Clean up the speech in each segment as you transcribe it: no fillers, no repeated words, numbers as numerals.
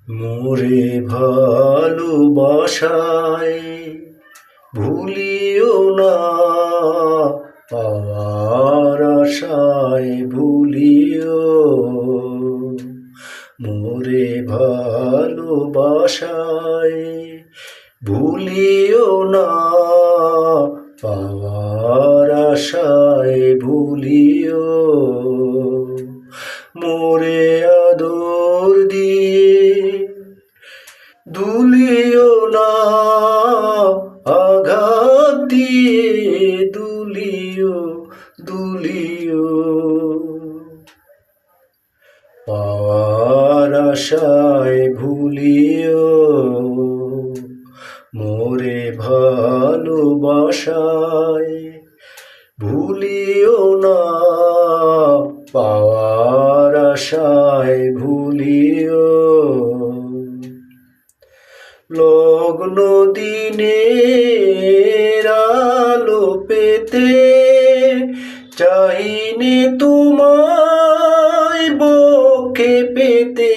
মোরে ভালোবাসায় ভুলিও না, পাওয়ার আশায় ভুলিও। মোরে ভালোবাসায় ভুলিও না, পাওয়ার আশায় ভুলিও। মোরে আদর দিয়ে দুলিও না, আঘাত দিয়ে দুলিও। পাওয়ার আশায় ভুলিও। মোরে ভালোবাসায় ভুলিও না, পাওয়ার আশায় ভুলিও। লগ্ন দিনের আলো পেতে চাইনি তোমায় বুকে পেতে।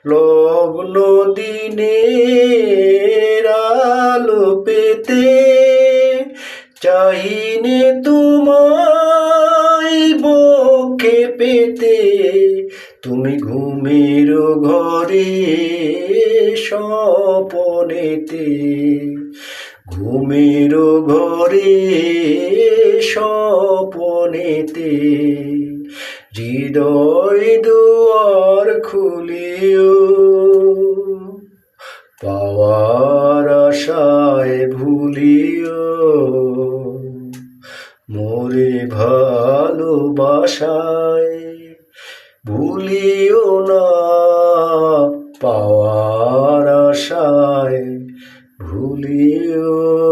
লগ্ন দিনের আলো পেতে চাইনি তোমায় বুকে পেতে। তুমি ঘুমের ঘরে স্বপনেতে, ঘুমের ঘরে স্বপনেতে। হৃদয় দুয়ার খুলিও, পাওয়ার আশায় ভুলিও। মোরে ভালোবাসায় ভুলিও না, পাওয়ার আশায় ভুলিও।